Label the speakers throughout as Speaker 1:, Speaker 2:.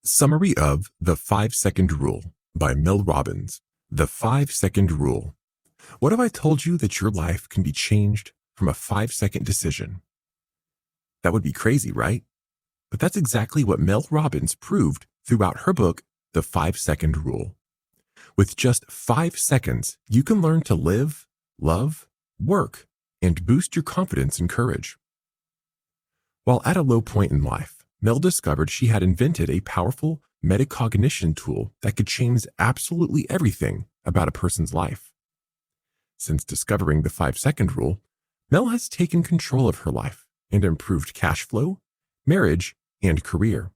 Speaker 1: Summary of The 5-Second Rule by Mel Robbins. The 5-Second Rule. What if I told you that your life can be changed from a 5-second decision? That would be crazy, right? But that's exactly what Mel Robbins proved throughout her book, The 5-Second Rule. With just 5 seconds, you can learn to live, love, work, and boost your confidence and courage. While at a low point in life, Mel discovered she had invented a powerful metacognition tool that could change absolutely everything about a person's life. Since discovering the 5-second rule, Mel has taken control of her life and improved cash flow, marriage, and career.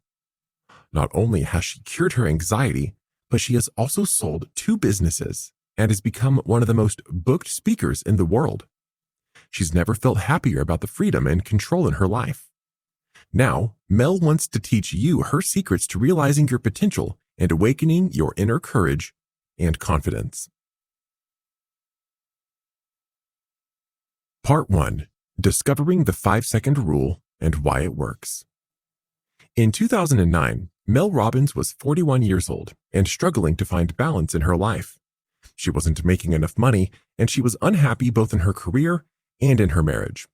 Speaker 1: Not only has she cured her anxiety, but she has also sold 2 businesses and has become one of the most booked speakers in the world. She's never felt happier about the freedom and control in her life. Now, Mel wants to teach you her secrets to realizing your potential and awakening your inner courage and confidence. Part 1. Discovering the 5-Second Rule and Why It Works. In 2009, Mel Robbins was 41 years old and struggling to find balance in her life. She wasn't making enough money, and she was unhappy both in her career and in her marriage.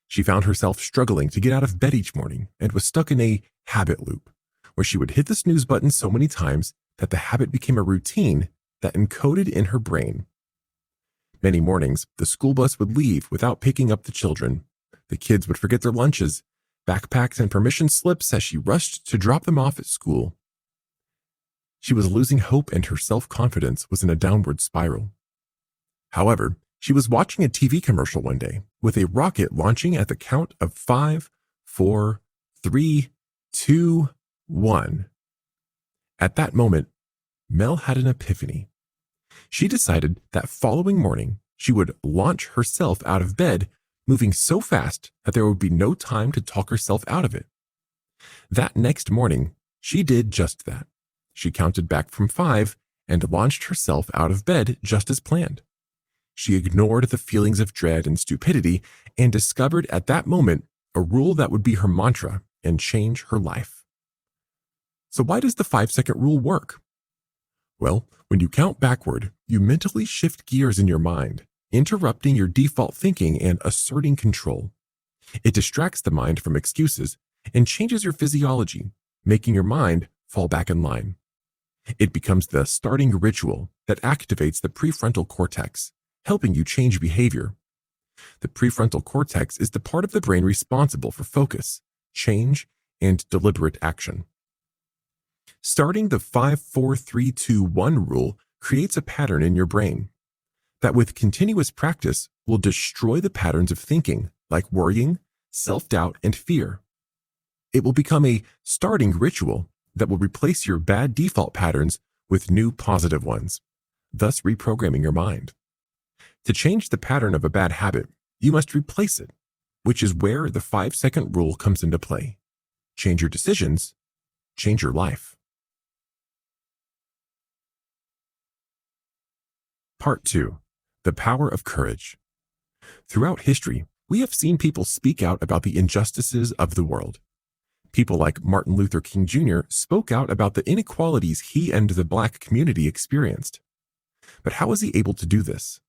Speaker 1: She found herself struggling to get out of bed each morning and was stuck in a habit loop, where she would hit the snooze button so many times that the habit became a routine that encoded in her brain. Many mornings, the school bus would leave without picking up the children. The kids would forget their lunches, backpacks, and permission slips as she rushed to drop them off at school. She was losing hope, and her self-confidence was in a downward spiral. However, she was watching a TV commercial one day with a rocket launching at the count of 5, 4, 3, 2, 1. At that moment, Mel had an epiphany. She decided that following morning, she would launch herself out of bed, moving so fast that there would be no time to talk herself out of it. That next morning, she did just that. She counted back from 5 and launched herself out of bed just as planned. She ignored the feelings of dread and stupidity and discovered at that moment a rule that would be her mantra and change her life. So why does the 5-second rule work? Well, when you count backward, you mentally shift gears in your mind, interrupting your default thinking and asserting control. It distracts the mind from excuses and changes your physiology, making your mind fall back in line. It becomes the starting ritual that activates the prefrontal cortex, helping you change behavior. The prefrontal cortex is the part of the brain responsible for focus, change, and deliberate action. Starting the 5, 4, 3, 2, 1 rule creates a pattern in your brain that with continuous practice will destroy the patterns of thinking like worrying, self-doubt, and fear. It will become a starting ritual that will replace your bad default patterns with new positive ones, thus reprogramming your mind. To change the pattern of a bad habit, you must replace it, which is where the 5-second rule comes into play. Change your decisions, change your life. Part 2. The Power of Courage. Throughout history, we have seen people speak out about the injustices of the world. People like Martin Luther King Jr. spoke out about the inequalities he and the Black community experienced. But how was he able to do this?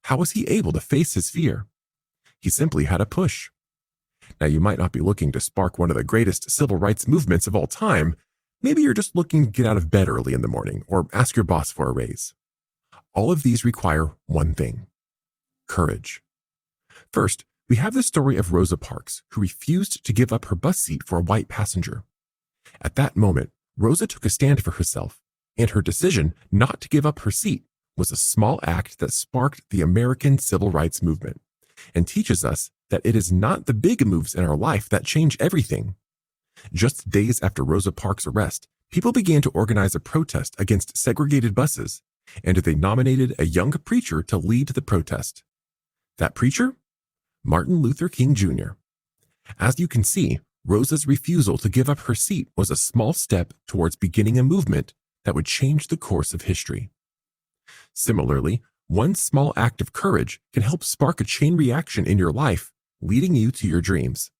Speaker 1: How was he able to face his fear? He simply had a push. Now, you might not be looking to spark one of the greatest civil rights movements of all time. Maybe you're just looking to get out of bed early in the morning or ask your boss for a raise. All of these require one thing: courage. First, we have the story of Rosa Parks, who refused to give up her bus seat for a white passenger. At that moment, Rosa took a stand for herself, and her decision not to give up her seat was a small act that sparked the American civil rights movement and teaches us that it is not the big moves in our life that change everything. Just days after Rosa Parks' arrest, people began to organize a protest against segregated buses, and they nominated a young preacher to lead the protest. That preacher? Martin Luther King Jr. As you can see, Rosa's refusal to give up her seat was a small step towards beginning a movement that would change the course of history. Similarly, one small act of courage can help spark a chain reaction in your life, leading you to your dreams.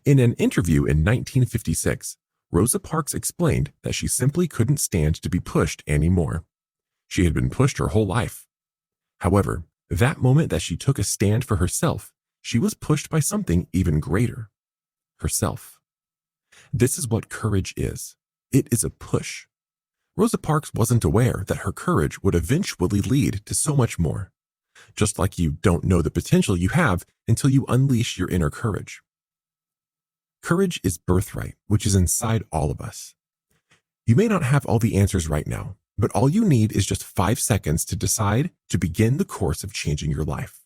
Speaker 1: In an interview in 1956, Rosa Parks explained that she simply couldn't stand to be pushed anymore. She had been pushed her whole life. However, that moment that she took a stand for herself, she was pushed by something even greater: herself. This is what courage is. It is a push. Rosa Parks wasn't aware that her courage would eventually lead to so much more. Just like you don't know the potential you have until you unleash your inner courage. Courage is birthright, which is inside all of us. You may not have all the answers right now, but all you need is just 5 seconds to decide to begin the course of changing your life.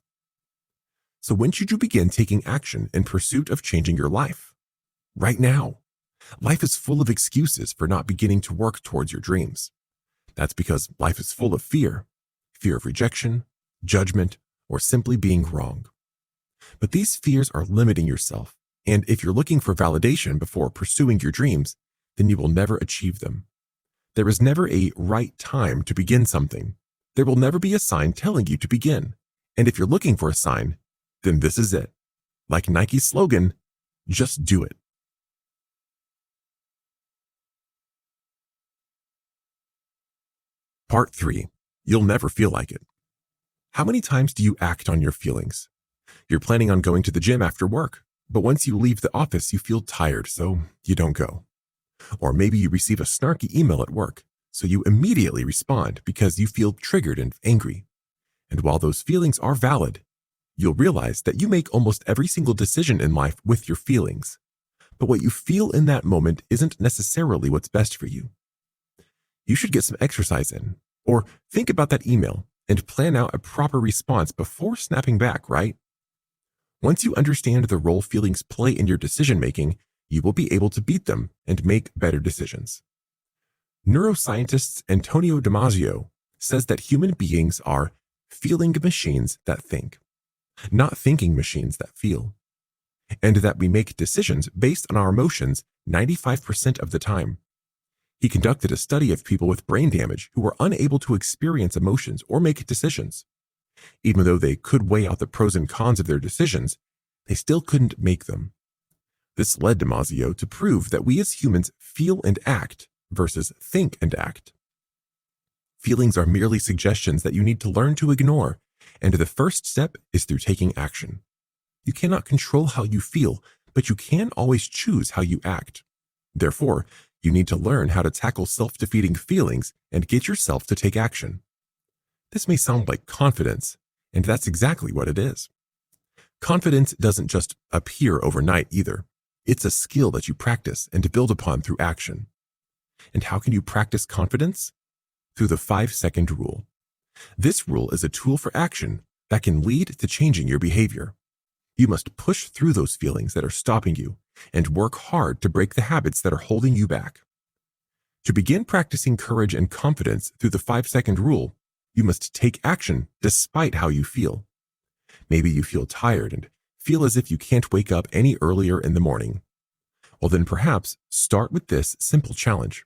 Speaker 1: So when should you begin taking action in pursuit of changing your life? Right now. Life is full of excuses for not beginning to work towards your dreams. That's because life is full of fear of rejection, judgment, or simply being wrong. But these fears are limiting yourself, and if you're looking for validation before pursuing your dreams, then you will never achieve them. There is never a right time to begin something. There will never be a sign telling you to begin. And if you're looking for a sign, then this is it. Like Nike's slogan, just do it. Part 3. You'll never feel like it. How many times do you act on your feelings? You're planning on going to the gym after work, but once you leave the office, you feel tired, so you don't go. Or maybe you receive a snarky email at work, so you immediately respond because you feel triggered and angry. And while those feelings are valid, you'll realize that you make almost every single decision in life with your feelings. But what you feel in that moment isn't necessarily what's best for you. You should get some exercise in, or think about that email and plan out a proper response before snapping back, right? Once you understand the role feelings play in your decision-making, you will be able to beat them and make better decisions. Neuroscientist Antonio Damasio says that human beings are feeling machines that think, not thinking machines that feel, and that we make decisions based on our emotions 95% of the time. He conducted a study of people with brain damage who were unable to experience emotions or make decisions. Even though they could weigh out the pros and cons of their decisions, they still couldn't make them. This led Damasio to prove that we as humans feel and act versus think and act. Feelings are merely suggestions that you need to learn to ignore, and the first step is through taking action. You cannot control how you feel, but you can always choose how you act. Therefore, you need to learn how to tackle self-defeating feelings and get yourself to take action. This may sound like confidence, and that's exactly what it is. Confidence doesn't just appear overnight either. It's a skill that you practice and build upon through action. And how can you practice confidence? Through the 5-second rule. This rule is a tool for action that can lead to changing your behavior. You must push through those feelings that are stopping you and work hard to break the habits that are holding you back. To begin practicing courage and confidence through the 5-second rule, you must take action despite how you feel. Maybe you feel tired and feel as if you can't wake up any earlier in the morning. Well, then perhaps start with this simple challenge.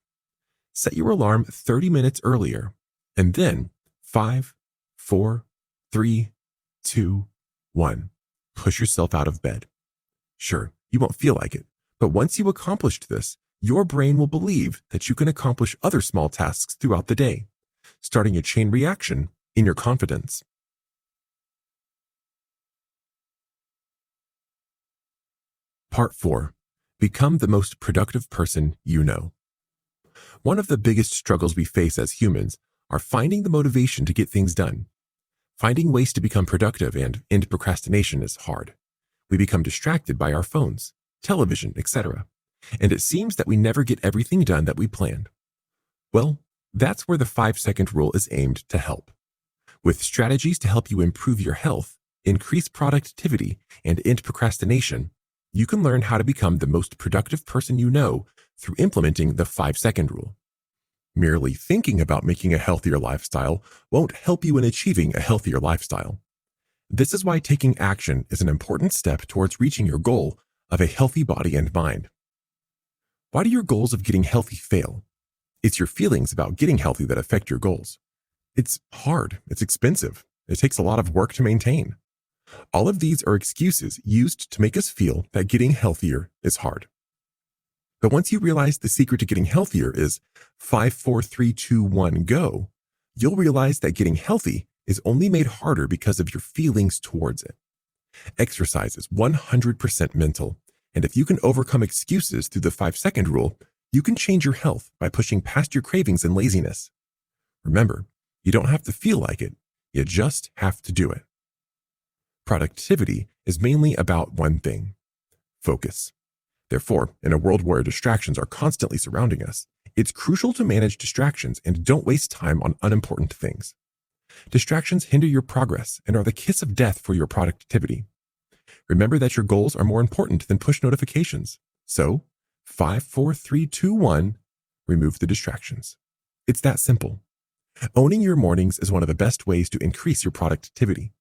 Speaker 1: Set your alarm 30 minutes earlier, and then 5, 4, 3, 2, 1. Push yourself out of bed. Sure, you won't feel like it, but once you accomplished this, your brain will believe that you can accomplish other small tasks throughout the day, starting a chain reaction in your confidence. Part 4. Become the most productive person you know. One of the biggest struggles we face as humans are finding the motivation to get things done. Finding ways to become productive and end procrastination is hard. We become distracted by our phones, television, etc. And it seems that we never get everything done that we planned. Well, that's where the 5-second rule is aimed to help. With strategies to help you improve your health, increase productivity, and end procrastination, you can learn how to become the most productive person you know through implementing the 5-second rule. Merely thinking about making a healthier lifestyle won't help you in achieving a healthier lifestyle. This is why taking action is an important step towards reaching your goal of a healthy body and mind. Why do your goals of getting healthy fail? It's your feelings about getting healthy that affect your goals. It's hard, it's expensive, it takes a lot of work to maintain. All of these are excuses used to make us feel that getting healthier is hard. But once you realize the secret to getting healthier is 5, 4, 3, 2, 1, go, you'll realize that getting healthy is only made harder because of your feelings towards it. Exercise is 100% mental, and if you can overcome excuses through the 5-second rule, you can change your health by pushing past your cravings and laziness. Remember, you don't have to feel like it, you just have to do it. Productivity is mainly about one thing: focus. Therefore, in a world where distractions are constantly surrounding us, it's crucial to manage distractions and don't waste time on unimportant things. Distractions hinder your progress and are the kiss of death for your productivity. Remember that your goals are more important than push notifications. So, 5, 4, 3, 2, 1, remove the distractions. It's that simple. Owning your mornings is one of the best ways to increase your productivity.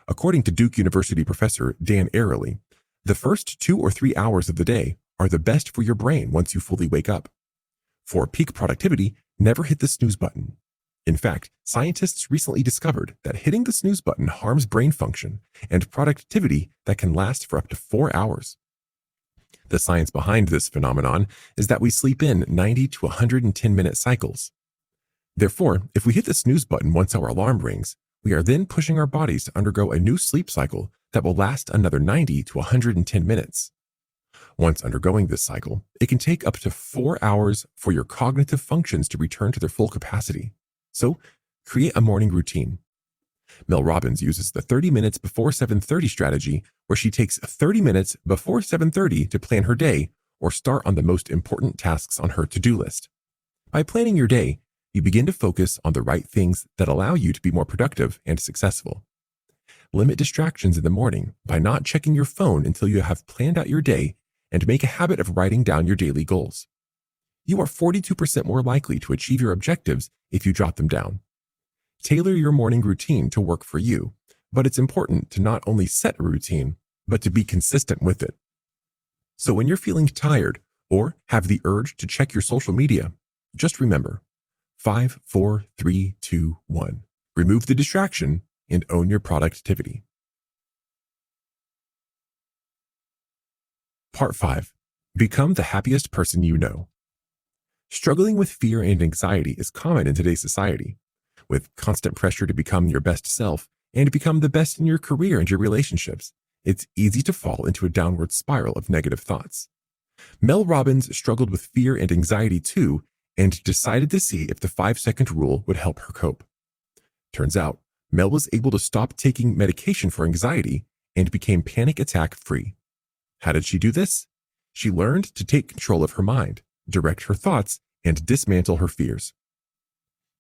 Speaker 1: According to Duke University professor Dan Ariely, the first 2 or 3 hours of the day are the best for your brain once you fully wake up. For peak productivity, never hit the snooze button. In fact, scientists recently discovered that hitting the snooze button harms brain function and productivity that can last for up to 4 hours. The science behind this phenomenon is that we sleep in 90 to 110-minute cycles. Therefore, if we hit the snooze button once our alarm rings, we are then pushing our bodies to undergo a new sleep cycle that will last another 90 to 110 minutes. Once undergoing this cycle, it can take up to 4 hours for your cognitive functions to return to their full capacity. So, create a morning routine. Mel Robbins uses the 30 minutes before 7:30 strategy, where she takes 30 minutes before 7:30 to plan her day or start on the most important tasks on her to-do list. By planning your day, you begin to focus on the right things that allow you to be more productive and successful. Limit distractions in the morning by not checking your phone until you have planned out your day, and make a habit of writing down your daily goals. You are 42% more likely to achieve your objectives if you jot them down. Tailor your morning routine to work for you, but it's important to not only set a routine, but to be consistent with it. So when you're feeling tired or have the urge to check your social media, just remember 5, 4, 3, 2, 1. Remove the distraction and own your productivity. Part 5. Become the happiest person you know. Struggling with fear and anxiety is common in today's society. With constant pressure to become your best self and become the best in your career and your relationships, it's easy to fall into a downward spiral of negative thoughts. Mel Robbins struggled with fear and anxiety too, and decided to see if the 5-second rule would help her cope. Turns out, Mel was able to stop taking medication for anxiety and became panic attack free. How did she do this? She learned to take control of her mind, direct her thoughts, and dismantle her fears.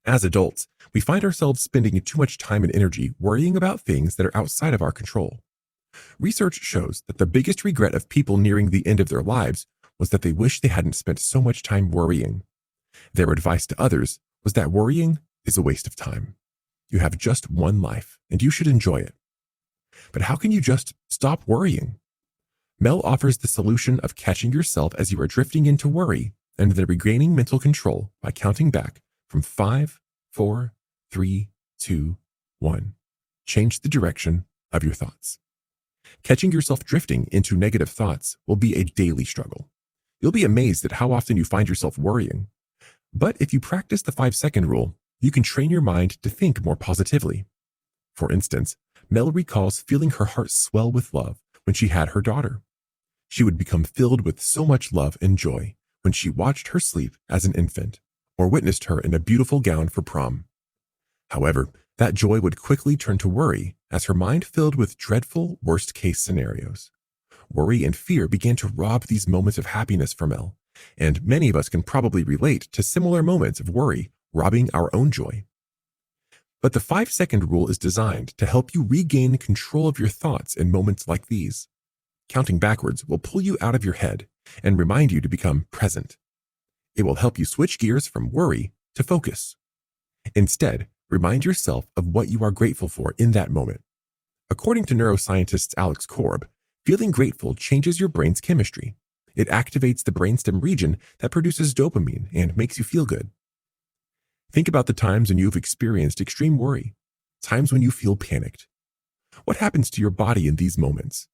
Speaker 1: As adults, we find ourselves spending too much time and energy worrying about things that are outside of our control. Research shows that the biggest regret of people nearing the end of their lives was that they wish they hadn't spent so much time worrying. Their advice to others was that worrying is a waste of time. You have just one life, and you should enjoy it. But how can you just stop worrying? Mel offers the solution of catching yourself as you are drifting into worry and then regaining mental control by counting back from 5, 4, 3, 2, 1. Change the direction of your thoughts. Catching yourself drifting into negative thoughts will be a daily struggle. You'll be amazed at how often you find yourself worrying. But if you practice the 5-second rule, you can train your mind to think more positively. For instance, Mel recalls feeling her heart swell with love when she had her daughter. She would become filled with so much love and joy when she watched her sleep as an infant or witnessed her in a beautiful gown for prom. However, that joy would quickly turn to worry as her mind filled with dreadful worst-case scenarios. Worry and fear began to rob these moments of happiness from Mel, and many of us can probably relate to similar moments of worry robbing our own joy. But the 5-second rule is designed to help you regain control of your thoughts in moments like these. Counting backwards will pull you out of your head and remind you to become present. It will help you switch gears from worry to focus. Instead, remind yourself of what you are grateful for in that moment. According to neuroscientist Alex Korb, feeling grateful changes your brain's chemistry. It activates the brainstem region that produces dopamine and makes you feel good. Think about the times when you've experienced extreme worry, times when you feel panicked. What happens to your body in these moments?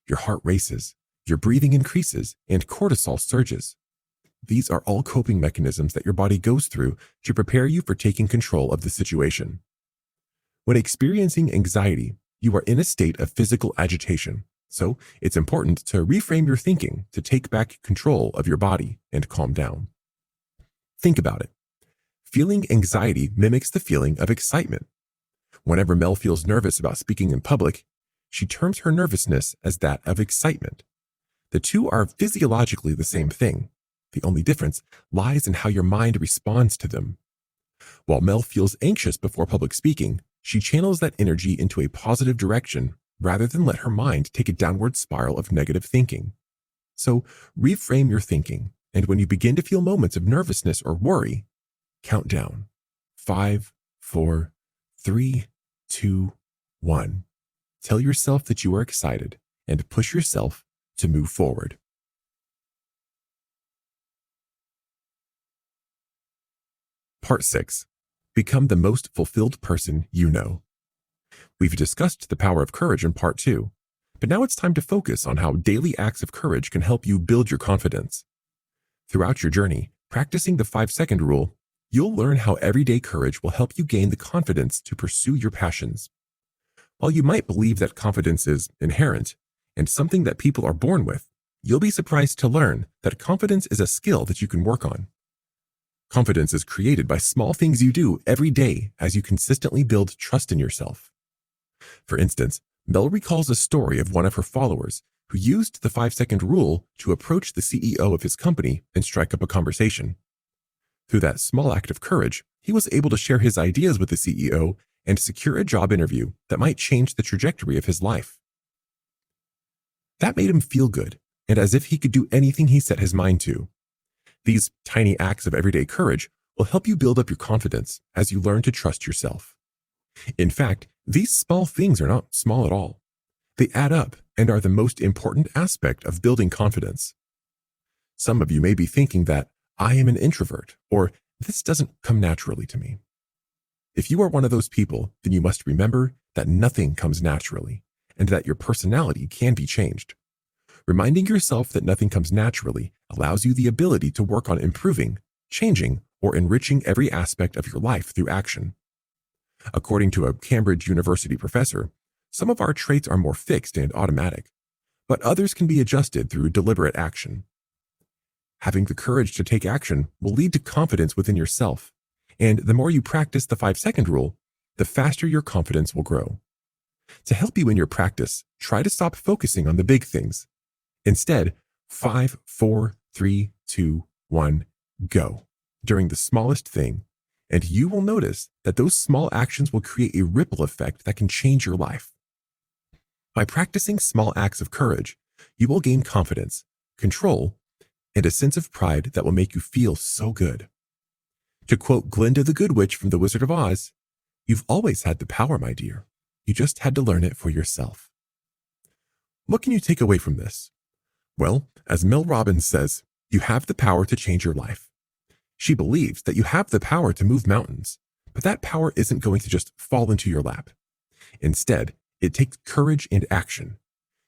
Speaker 1: Your heart races, your breathing increases, and cortisol surges. These are all coping mechanisms that your body goes through to prepare you for taking control of the situation. When experiencing anxiety, you are in a state of physical agitation, so it's important to reframe your thinking to take back control of your body and calm down. Think about it. Feeling anxiety mimics the feeling of excitement. Whenever Mel feels nervous about speaking in public, she terms her nervousness as that of excitement. The two are physiologically the same thing. The only difference lies in how your mind responds to them. While Mel feels anxious before public speaking, she channels that energy into a positive direction rather than let her mind take a downward spiral of negative thinking. So reframe your thinking, and when you begin to feel moments of nervousness or worry, count down. 5, 4, 3, 2, 1. Tell yourself that you are excited and push yourself to move forward. Part 6. Become the most fulfilled person you know. We've discussed the power of courage in Part 2, but now it's time to focus on how daily acts of courage can help you build your confidence. Throughout your journey, practicing the 5-second rule, you'll learn how everyday courage will help you gain the confidence to pursue your passions. While you might believe that confidence is inherent and something that people are born with, you'll be surprised to learn that confidence is a skill that you can work on. Confidence is created by small things you do every day as you consistently build trust in yourself. For instance, Mel recalls a story of one of her followers who used the 5-second rule to approach the CEO of his company and strike up a conversation. Through that small act of courage, he was able to share his ideas with the CEO and secure a job interview that might change the trajectory of his life. That made him feel good, and as if he could do anything he set his mind to. These tiny acts of everyday courage will help you build up your confidence as you learn to trust yourself. In fact, these small things are not small at all. They add up and are the most important aspect of building confidence. Some of you may be thinking that I am an introvert, or this doesn't come naturally to me. If you are one of those people, then you must remember that nothing comes naturally and that your personality can be changed. Reminding yourself that nothing comes naturally allows you the ability to work on improving, changing, or enriching every aspect of your life through action. According to a Cambridge University professor, some of our traits are more fixed and automatic, but others can be adjusted through deliberate action. Having the courage to take action will lead to confidence within yourself, and the more you practice the 5-second rule, the faster your confidence will grow. To help you in your practice, try to stop focusing on the big things. Instead, 5, 4, 3, 2, 1, go during the smallest thing, and you will notice that those small actions will create a ripple effect that can change your life. By practicing small acts of courage, you will gain confidence, control, and a sense of pride that will make you feel so good. To quote Glinda the Good Witch from The Wizard of Oz, "You've always had the power, my dear. You just had to learn it for yourself." What can you take away from this? Well, as Mel Robbins says, you have the power to change your life. She believes that you have the power to move mountains, but that power isn't going to just fall into your lap. Instead, it takes courage and action.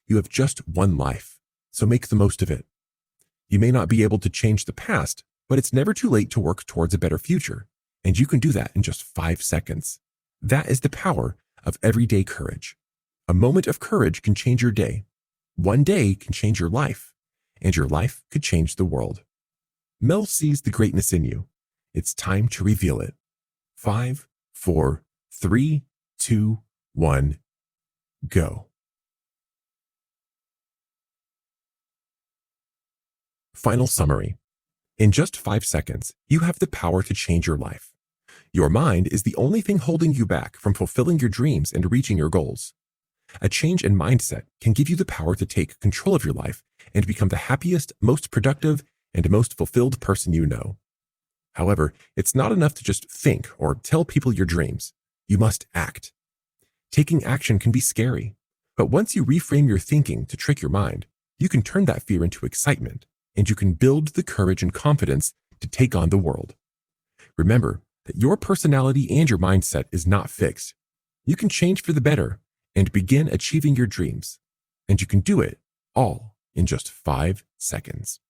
Speaker 1: You have just one life, so make the most of it. You may not be able to change the past, but it's never too late to work towards a better future, and you can do that in just 5 seconds. That is the power of everyday courage. A moment of courage can change your day. One day can change your life, and your life could change the world. Mel sees the greatness in you. It's time to reveal it. 5, 4, 3, 2, 1, go. Final summary. In just 5 seconds, you have the power to change your life. Your mind is the only thing holding you back from fulfilling your dreams and reaching your goals. A change in mindset can give you the power to take control of your life and become the happiest, most productive, and most fulfilled person you know. However, it's not enough to just think or tell people your dreams. You must act. Taking action can be scary, but once you reframe your thinking to trick your mind, you can turn that fear into excitement, and you can build the courage and confidence to take on the world. Remember that your personality and your mindset is not fixed. You can change for the better and begin achieving your dreams, and you can do it all in just 5 seconds.